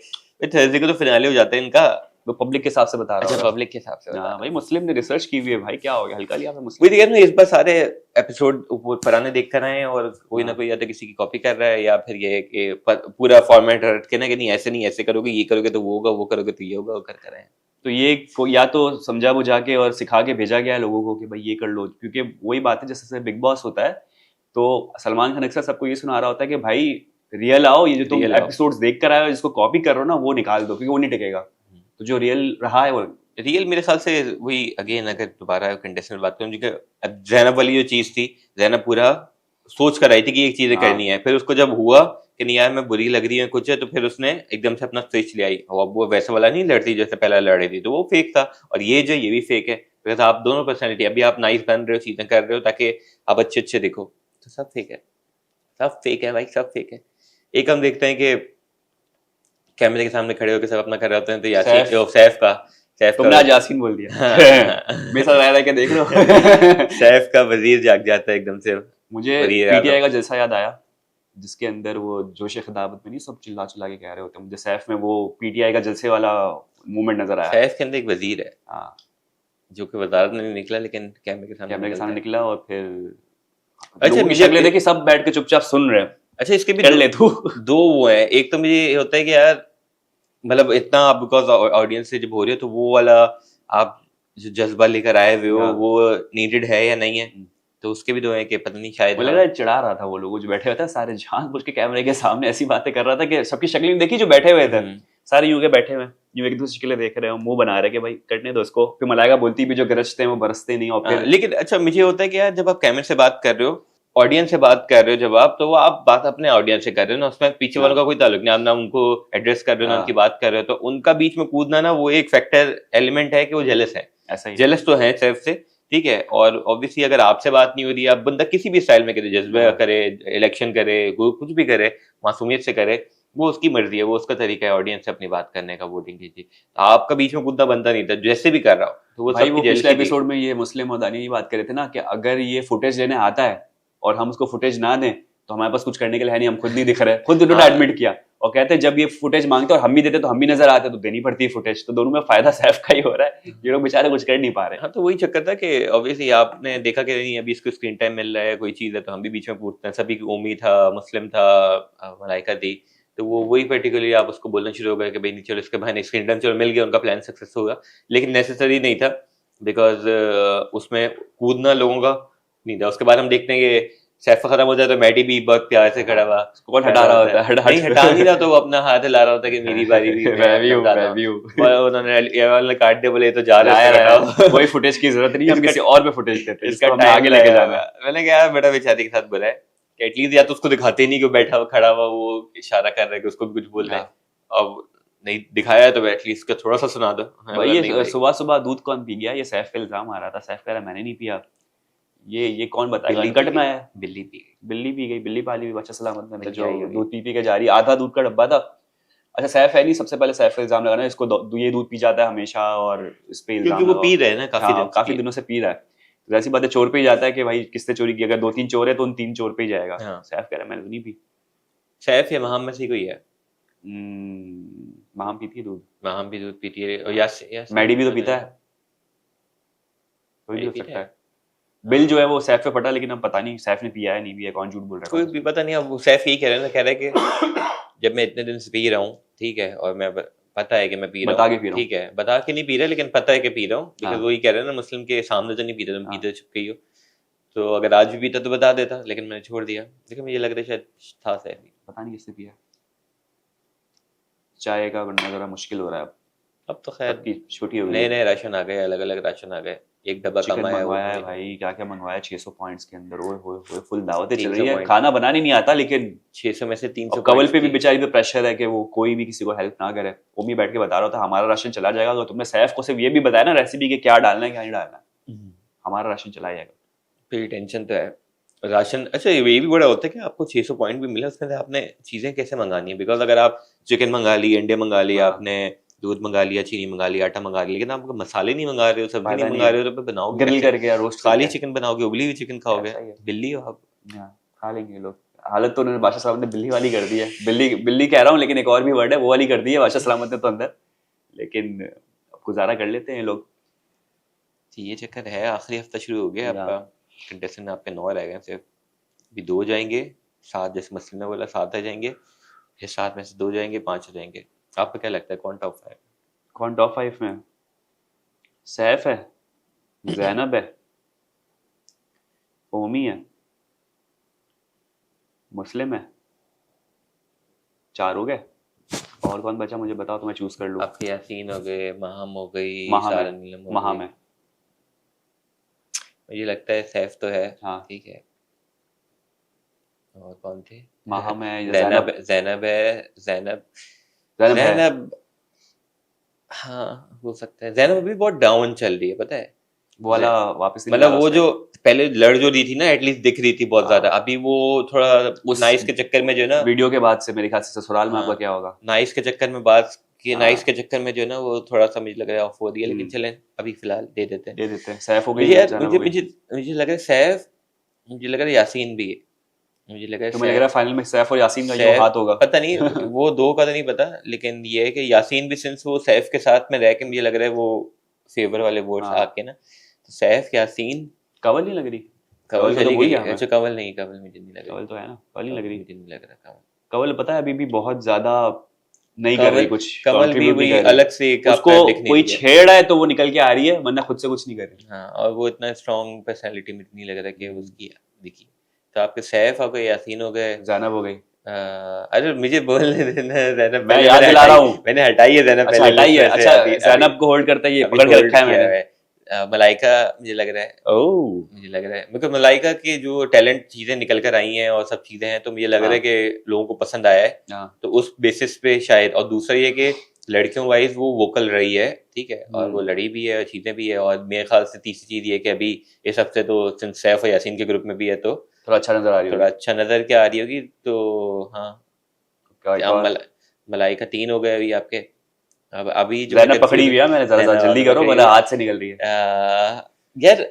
थर्सडे को तो फिनाले हो जाता है इनका। वो पब्लिक के हिसाब से बता रहा है। अच्छा पब्लिक के हिसाब से हाँ भाई, मुस्लिम ने रिसर्च की हुई है भाई, क्या हो गया, हल्का लिया मुस्लिम। वही देखिए इस बार सारे एपिसोड पुराने देख कर आए हैं, और कोई ना कोई या तो किसी की कॉपी कर रहा है, या फिर ये कि पूरा फॉर्मेट रट के ना कि नहीं ऐसे नहीं, ऐसे करोगे, ये करोगे तो वो होगा, वो करोगे तो ये होगा, वो कर रहे हैं। तो ये या तो समझा बुझा के और सिखा के भेजा गया है लोगों को कि भाई ये कर लो, क्योंकि वही बात है जैसे बिग बॉस होता है तो सलमान खान अक्सर सबको ये सुना रहा होता है कि भाई रियल आओ, ये जो तुम एपिसोड्स देख कर आए हो जिसको कॉपी कर रहे हो ना वो निकाल दो, क्योंकि वो नहीं टिकेगा। तो जो रियल रहा है वो रियल मेरे ख्याल से वही, अगेन अगर दोबारा कंटेस्टेंट बात करूं, अब जैनब वाली जो चीज थी, जैनब पूरा सोच कर आई थी कि एक चीजें करनी है, फिर उसको जब हुआ कि नहीं यार मैं बुरी लग रही है कुछ है, तो फिर उसने एकदम से अपना स्विच ले आई, और अब वो वैसा वाला नहीं लड़ती जैसे पहले लड़ रही थी, तो वो फेक था। और ये जो ये भी फेक है, बिकॉज आप दोनों पर्सनैलिटी, अभी आप नाइस बन रहे हो, चीजें कर रहे हो ताकि आप अच्छे अच्छे दिखो, तो सब फेक है, सब फेक है भाई, सब फेक है। एक हम देखते हैं कि कैमरे के सामने खड़े होकर सब अपना कर रहे होते हैं, तो यासीन सैफ का सैफ तुमने का आज यासीन बोल दिया। मेरे साथ रह के देख लो। सैफ का वजीर जाग जाता है एकदम से। मुझे वजीर पीटीआई आज़म। का जलसा याद आया, जिसके अंदर वो जोश खिताबत में नहीं सब चिल्ला चिल्ला के कह रहे होते हैं, मुझे सैफ में वो पीटीआई का जलसे वाला मूवमेंट नजर आया। सैफ के अंदर एक वजीर है हाँ, जो कि वजारत में नहीं निकला लेकिन कैमरे के सामने कैमरे के निकलता सामने है। निकला और फिर अच्छा, लोगों की मुझे- शक्लें देखी, सब बैठ के चुपचाप सुन रहे हैं। अच्छा, इसके भी कर दो, ले तू। दो वो है। एक तो मुझे ये होता है कि यार मतलब इतना आप बिकॉज ऑडियंस से जब हो रही है तो वो वाला आप जो जज्बा लेकर आए हुए हो हाँ। वो नीडेड है या नहीं है, तो उसके भी दो है कि पता नहीं शायद। मुझे लग रहा है चिढ़ा रहा था वो लोग जो बैठे हुए थे, सारे जानबूझ के कैमरे के सामने ऐसी बातें कर रहा था कि सबकी शक्लें देखी जो बैठे हुए थे, सारे यूं के बैठे हुए यूं एक दूसरे शक्लें देख रहे हो, मुंह बना रहे कि भाई कटने दो इसको। फिर मलाइका बोलती भी जो गरजते हैं वो बरसते नहीं। और हाँ, फिर लेकिन अच्छा मुझे होता है कि यार जब आप कैमरे से बात कर रहे हो, ऑडियंस से बात कर रहे हो, जब आप तो वो आप बात अपने ऑडियंस से कर रहे हो ना, उसमें पीछे वालों का कोई ताल्लुक नहीं। आप ना उनको एड्रेस कर रहे हो ना हाँ। उनकी बात कर रहे हो, तो उनका बीच में कूदना ना वो एक फैक्टर एलिमेंट है कि वो जेलस है। ऐसा ही जेलस तो है सैफ से, ठीक है। और ऑब्वियसली अगर आपसे बात नहीं हो रही, आप बंदा किसी भी स्टाइल में करे, जज्बा हाँ। करे, इलेक्शन करे, कुछ भी करे, मासूमियत से करे, वो उसकी मर्जी है, वो उसका तरीका है ऑडियंस से अपनी बात करने का, वोटिंग कीजिए। आपका बीच में कूदना बनता नहीं था, जैसे भी कर रहा हो तो वो भाई वो सबकी पिछले जेलसी थी। एपिसोड में ये मुस्लिम और दानी ये बात कर रहे थे ना कि अगर ये फुटेज लेने आता है और हम उसको फुटेज ना दें तो हमारे पास कुछ करने के लिए है नहीं, हम खुद नहीं दिख रहे। खुद उन्होंने हाँ। एडमिट किया और कहते हैं जब ये फुटेज मांगते और हम भी देते तो हम भी नजर आते, तो देनी पड़ती है फुटेज। तो दोनों में फायदा सैफ का ही हो रहा है, ये लोग बेचारे कुछ कर नहीं पा रहे। हाँ, तो वही चक्कर था कि ऑब्वियसली आपने देखा कि नहीं अभी इसको स्क्रीन टाइम मिल रहा है, कोई चीज़ है तो हम भी बीच में पूछते हैं। सभी की ओमी था, मुस्लिम था, मलाइका थी, तो वो वही पर्टिकुलरली आप उसको बोलना शुरू हो गए कि भाई नहीं चलो इसके बहाने स्क्रीन टाइम चलो मिल गया, उनका प्लान सक्सेस होगा। लेकिन नेसेसरी नहीं था, बिकॉज उसमें कूदना लोगों का नहीं था। उसके बाद हम देखते हैं कि सैफ खत्म हो जाए तो मैडी भी बहुत प्यार से खड़ा हुआ, कौन हटा रहा होता है? नहीं हटा नहीं रहा, तो वो अपना हाथ हिला रहा होता है कि मेरी बारी भी मैं भी हूँ, मैं भी हूँ। और उन्होंने काट दिया, बोले ये तो जा रहा लाया है, रहा। कोई फुटेज की जरूरत नहीं है, हम इसका- किसी और पे फुटेज देते हैं, इसका इसको हमने टाइम आगे लेके जाना है। मैंने कहा यार बेटा बेचारे के साथ बुरा है कि एटलीस्ट या तो उसको दिखाते ही नहीं कि वो बैठा हुआ खड़ा हुआ, वो इशारा कर रहा है कि उसको भी कुछ बोल रहा है। अब नहीं दिखाया तो एटलीस्ट का थोड़ा सा सुना दो। हाँ। भाई ये सुबह सुबह दूध कौन पी गया? ये सैफ पे इल्जाम आ रहा था, सैफ कह रहा मैंने नहीं पिया। ये कौन बताएगा? अनकट में है, बिल्ली पी गई, बिल्ली पी गई, बिल्ली पाली भी बच्चा सलामत में, बिल्ली जो आई होगी। दूध पी के जा रही, आधा दूध का डब्बा था। अच्छा सैफ है नहीं, सबसे पहले सैफ पे इल्जाम लगाना, इसको ये दूध पी जाता है हमेशा और इस पे इल्जाम क्योंकि वो पी रहे हैं ना काफी दिनों से पी रहा है। तो वैसी बात है, चोर पे ही जाता है कि भाई किसने चोरी की। अगर 2-3 चोर है तो उन 3 चोर पे ही जाएगा। हाँ। सैफ कह रहा है मैंने तो नहीं पी। सैफ या महाम में से कोई है। माम पीती है दूध, महाम भी दूध पीती है, और यास मैडी भी तो पीता है, कोई भी मैडी हो पीता सकता है। है। बिल जो है वो सैफ पे फटा, लेकिन अब पता नहीं सैफ ने पिया है नहीं पिया, कौन झूठ बोल रहा कोई है। भी पता नहीं। अब वो सैफ यही कह रहे हैं ना, कह रहा है कि जब मैं इतने दिन से पी रहा हूँ, ठीक है, और मैं पता है कि मैं पी रहा बता के हूँ, पी रहा हूँ। ठीक है, बता के नहीं पी रहा लेकिन पता है कि पी रहा हूँ, बिकॉज हाँ। वही कह रहे हैं ना, मुस्लिम के सामने तो नहीं पीते, तुम हाँ। पीते छुप के ही हो। तो अगर आज भी पीता तो बता देता, लेकिन मैंने छोड़ दिया। लेकिन मुझे लग रहा है शायद था सैफ ही। पता नहीं किसने पिया। चाय का बनना जरा मुश्किल हो रहा है अब तो खैर सबकी छोटी हो गई नए है। नए राशन आ गए, अलग अलग राशन आ गए, एक डब्बा चिकन कम आया मंगवाया है वो भाई, क्या क्या मंगवाया 600 पॉइंट्स के अंदर। ओए होए होए, फुल दावतें चल 300 रही है। पॉइंट। खाना बनाने नहीं आता, लेकिन 600 में से 300 अब कवल पे भी थी। बेचारी पे प्रेशर है कि वो कोई भी किसी को हेल्प ना करे। ओमी बैठ के बता रहा था हमारा राशन चला जाएगा, तो तुमने सैफ को सिर्फ ये भी बताया ना रेसिपी के क्या डालना है क्या नहीं डालना है, हमारा राशन चला जाएगा। फिर टेंशन तो है राशन। अच्छा ये भी बड़ा होता है कि आपको 600 पॉइंट भी मिला, उसमें से आपने चीजें कैसे मंगानी है, बिकॉज अगर आप चिकन मंगा ली, अंडे मंगा लिए, हाँ। आपने दूध मंगा लिया, चीनी मंगा लिया, आटा मंगा लिया, लेकिन आप मसाले नहीं मंगा रहे हो, सब्जी फायदा नहीं नहीं मंगा है। रहे हो, तो फिर बनाओगे ग्रिल कैसे? करके या रोस्ट खाली करके चिकन बनाओगे, उबली हुई चिकन खाओगे, ऐसा ही है। बिल्ली हो आप। हाँ, खा लेंगे लोग। हालत तो उन्होंने बादशाह सलामत ने बिल्ली वाली कर दी है। बिल्ली बिल्ली कह रहा हूँ, लेकिन एक और भी वर्ड है वो वाली कर दी है बादशाह सलामत ने तो अंदर। लेकिन अब गुजारा कर लेते हैं लोग। ये चक्कर है, आखिरी हफ्ता शुरू हो गया आपका, कंटेस्टेंट आपके 9 रह गए सिर्फ, अभी 2 जाएंगे, 7 जैसे मसलिम ने बोला 7 आ जाएंगे, फिर 7 में से 2 जाएंगे, 5 हो जाएंगे। आपको क्या लगता है कौन टॉप 5? कौन टॉप 5 में? सैफ है, जैनब है, ओमी है, मुस्लिम है, 4 हो गए। और कौन बचा मुझे बताओ तो मैं चूज कर लूँ। आपके यासीन हो गए, महाम हो गई, महाम है, सारा नीलम हो महाम गई। है। मुझे लगता है सैफ तो है, हाँ। ठीक है। और कौन थे? महाम है, ज़ैनब ज़ैनब है, ज़ैनब है। ज़ैनब हाँ हो सकता है। ज़ैनब अभी बहुत डाउन चल रही है, पता है, वो वाला वापस नहीं मतलब आ रहा वो उसका। जो पहले लड़ जो रही थी ना, एटलीस्ट दिख रही थी बहुत हाँ। ज्यादा, अभी वो थोड़ा उस नाइस के चक्कर में जो है ना, वीडियो के बाद से मेरे ख्याल से ससुराल में हाँ। आपका क्या होगा? नाइस के चक्कर में बात कि हाँ। नाइस के चक्कर में जो है ना वो थोड़ा सा मुझे लग रहा है ऑफ हो रही है, लेकिन हम्म। चलें अभी फिलहाल दे देते हैं। दे देते हैं, सैफ हो गई, मुझे यार जैनब मुझे हो गई। मुझे मुझे लग रहा है सैफ, मुझे लग रहा है यासीन भी है, मुझे लग रहा है तुम्हें लग रहा है सैफ फाइनल में सैफ और यासीन का जो सैफ हाथ होगा? पता नहीं, वो दो का तो नहीं पता, लेकिन ये है कि यासीन भी सिंस वो सैफ के साथ में रह के मुझे लग रहा है वो फेवर वाले वोट्स हाँ। आके ना, तो सैफ यासीन कवल नहीं लग रही? कवल को तो चली भूल गई गया है। मैं। अच्छा कवल नहीं, कवल मुझे नहीं लग रही, कवल तो है ना, कवल नहीं लग रही। मुझे नहीं लग रहा कवल। कवल पता है अभी भी बहुत ज्यादा नहीं कर रही, कवल कुछ कमल भी कंट्रीब्यूट नहीं वही कर रही। अलग से एक उसको आपका दिख नहीं कोई रही है। छेड़ है तो वो निकल के आ रही है, वरना खुद से कुछ नहीं कर रही। हाँ, और वो इतना स्ट्रॉन्ग पर्सनालिटी में नहीं लग रहा कि उसकी दिखी। तो आपके सैफ हो गए, यासीन हो गए, जैनब हो गई। अरे मुझे बोलने देना ज़ैनब, मैं पहले याद मैंने दिला रहा हटाई, हूँ। मैंने हटाई है ज़ैनब अच्छा पहले हटाई लिस्ट है, में से, अच्छा अभी अभी जैनब को होल्ड करता है, ये अभी पकड़ के होल्ड रखा है किया मैंने। हुआ है। मलाइका मुझे लग रहा है, ओह। मुझे लग रहा है बिकॉज मलाइका की जो टैलेंट चीजें निकल कर आई हैं और सब चीजें हैं, तो मुझे लग रहा है हाँ। कि लोगों को पसंद आया है, हाँ। तो उस बेसिस पे शायद। और दूसरा ये कि लड़कियों वाइज वो वोकल रही है, ठीक है, और वो लड़ी भी है और चीजें भी है। और मेरे ख्याल से तीसरी चीज ये कि अभी इस हफ्ते तो सिंस सैफ और यासीन के ग्रुप में भी है, तो थोड़ा अच्छा नजर आ रही थोड़ा होगी। अच्छा नजर के आ रही होगी। तो हाँ, क्या एक अब और? मलाइका 3 हो गए अभी आपके। अब अभी जो जैनब पकड़ी हुई है, मैंने जरा जल्दी करो, मेरे हाथ से निकल रही है। यार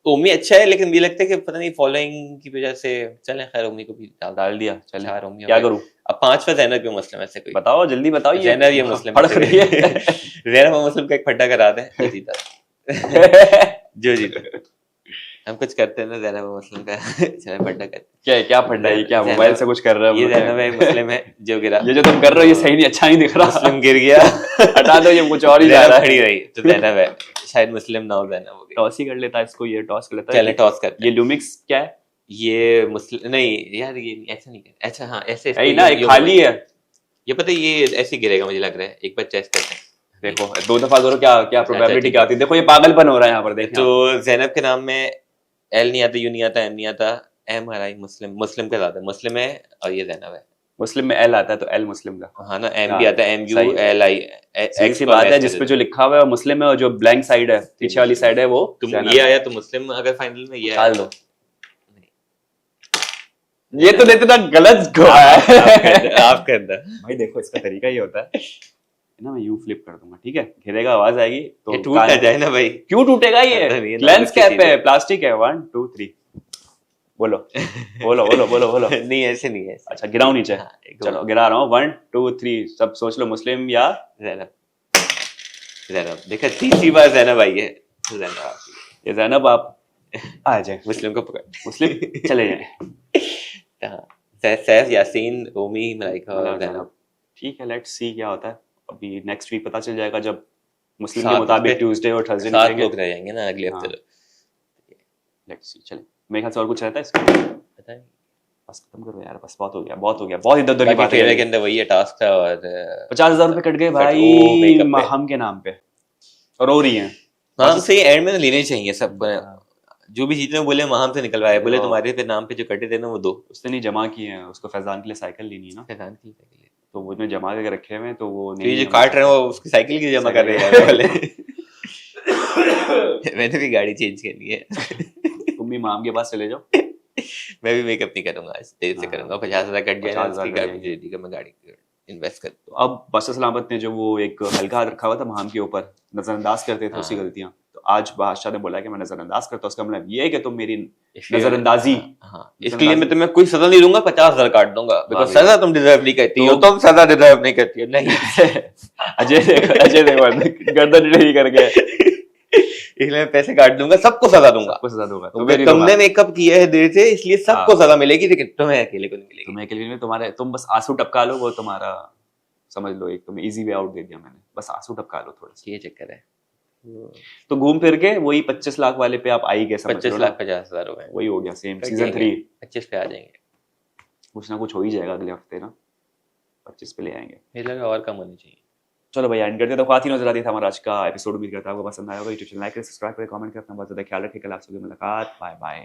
ओमी अच्छा है, लेकिन मुझे लगता है कि पता नहीं फॉलोइंग की वजह से, चलें खैर ओमी को भी डाल दिया, चले। 4 ओमी हो क्या गए। करूं? अब 5वां ज़ैनब क्यों मुस्लिम है, ऐसे कोई बताओ जल्दी बताओ, ये ज़ैनब ये मुस्लिम फड़क है, रही है। ज़ैनब और मुस्लिम का एक फड्डा करा दें, जो जीता जो जीता। हम कुछ करते हैं ना ज़ैनब और मुस्लिम का, चले फड्डा करते क्या है, क्या फंडा है ये? क्या मोबाइल से कुछ कर रहे हैं। हो? ये ज़ैनब है, मुस्लिम है जो गिरा, ये जो तुम कर रहे हो ये सही नहीं, अच्छा नहीं दिख रहा। मुस्लिम गिर गया, हटा दो, ये कुछ और ही जा ज़ैनब रहा खड़ी है। रही, तो ज़ैनब है, शायद मुस्लिम ना हो, ज़ैनब हो गई। टॉस ही कर लेता है इसको, ये टॉस कर लेता है। चले टॉस करते ये हैं। लुमिक्स क्या है? ये मुस्लिम नहीं यार, ये ऐसा नहीं कर, अच्छा हाँ ऐसे यही ना, एक खाली है। ये पता है, ये ऐसे गिरेगा मुझे लग रहा है, एक बार चेक करते हैं। देखो 2 दफा जोरो, क्या क्या प्रोबेबिलिटी ठीक क्या है। आती है? देखो ये पागलपन हो रहा है यहाँ पर, देखो। तो ज़ैनब के नाम में एल नहीं आता, यू नहीं आता, एम नहीं आता, एम आ रहा है, मुस्लिम, मुस्लिम का ज्यादा, मुस्लिम है और ये ज़ैनब है। मुस्लिम में एल आता है तो एल मुस्लिम का। हाँ ना, एम हाँ, भी आता है, एम यू सही है। एल आई, सीधी सी बात है, जिसपे जो लिखा हुआ है मुस्लिम है, और जो ब्लैंक साइड है, पीछे वाली साइड है, वो तुम ज़ैनब ये है। आया तो मुस्लिम, अगर फाइनल में ये आया डाल दो। ये तो देते ना, गलत आप है। आप कर दो। भाई देखो इसका तरीका ये होता है ना, मैं यूं फ्लिप कर दूंगा, ठीक है, घेरेगा, आवाज आएगी तो ये टूट ना जाए ना भाई। क्यों टूटेगा? ये पता नहीं, ये लेंस नॉलेज की कैप चीज है, है। प्लास्टिक है। 1 2 3 बोलो बोलो बोलो बोलो बोलो। नहीं ऐसे नहीं है, अच्छा गिराऊं नीचे? हाँ, चलो गिरा रहा हूँ, 1 2 3, सब सोच लो, मुस्लिम या ज़ैनब। ज़ैनब देखा, तीसरी बार ज़ैनब आई है, ज़ैनब आ गई। ये ज़ैनब आप आ जाए, मुस्लिम को पकड़, मुस्लिम चले जाए। हाँ, सैफ, यासीन, ओमी, मलाइका और ज़ैनब। ठीक है, लेट्स सी क्या होता है। अभी नेक्स्ट वीक पता चल जाएगा, जब मुस्लिम के 7 मुताबिक पे ट्यूसडे और थर्सडे 7 निकलेंगे। लोग रह जाएंगे ना अगले हफ्ते। हाँ। तो लेट्स सी, चले। मेरे ख्याल से और कुछ रहता है इसका? पता नहीं, बस खत्म करो यार, बस बहुत हो गया, बहुत हो गया, बहुत इधर उधर की बाकी बातें ट्रेलर करी। के अंदर वही है, टास्क था और 50,000 रुपए कट गए ओ भाई मेकअप पे। हम के नाम पे, और रो रही हैं। हाँ तो सही, एंड में लेने चाहिए सबको, हाँ। जो भी चीजें बोले वहां से निकलवाए, बोले हाँ। तुम्हारे पे नाम पे जो कटे थे ना वो दो। उसने नहीं जमा किए हैं, उसको फैजान के लिए साइकिल लेनी है ना, फैजान की साइकिल है। तो वो ने जमा करके रखे हुए हैं, तो वो तो नहीं ये जो जमा काट रहे हैं वो उसकी साइकिल की जमा कर रहे हैं वाले। मैंने भी गाड़ी चेंज करनी है। तुम भी माम के पास चले जाओ। मैं भी मेकअप नहीं करूंगा, इस देर से हाँ। करूंगा, 50,000 कट जाए ना 50,000 उसकी कट गाड़ी जाएंगे। मुझे दी कि मैं गाड़ी इन्वेस्ट कर तो अब बस सलामत ने जो वो एक हल्का हाथ रखा हुआ था माम के ऊपर, नजरअंदाज करते थे हाँ। उसकी गलतियां, तो आज बादशाह ने बोला कि मैं नजरअंदाज करता हूँ, उसका मतलब ये है कि तुम मेरी इसलिए- नजरअंदाजी। हाँ, इसके लिए मैं तुम्हें कोई सजा नहीं दूंगा, 50,000 काट दूंगा, बिकॉज वाह सजा तुम डिजर्व नहीं करती हो, तो- तुम सजा डिजर्व नहीं करती हो, नहीं। अजय देवगन गर्दन नहीं करके इसलिए मैं पैसे काट दूंगा, सबको सजा दूंगा। सबको सजा दूंगा, तो तुम्हें नहीं तुमने दूंगा। मेकअप किया है देर से, इसलिए सबको हाँ। सजा मिलेगी, लेकिन तुम्हें अकेले को नहीं मिलेगी। तुम्हें के लिए तुम्हारे, तुम बस आंसू टपका लो, वो तुम्हारा समझ लो, एक तुम्हें इजी वे आउट दे दिया मैंने, बस आंसू टपका लो थोड़ा सा, ये चक्कर है। तो घूम फिर के वही 25 लाख वाले पे आप आई गए, समझ 25 लो लाख ना, 50,000 हो गए, वही हो गया सेम कट सीजन जाएंगे। 3। 25 पे आ जाएंगे, कुछ ना कुछ हो ही जाएगा अगले हफ्ते ना, 25 पे ले आएंगे। मुझे लगा और कम होनी चाहिए। चलो भैया एंड करते, तो खाती नजर आती था हमारा आज का एपिसोड, उम्मीद करता है आपको पसंद आया होगा। यूट्यूब चैनल लाइक करें, सब्सक्राइब करें, कमेंट करें, अपना बहुत ज्यादा ख्याल रखें। कल आपसे मुलाकात, बाय बाय।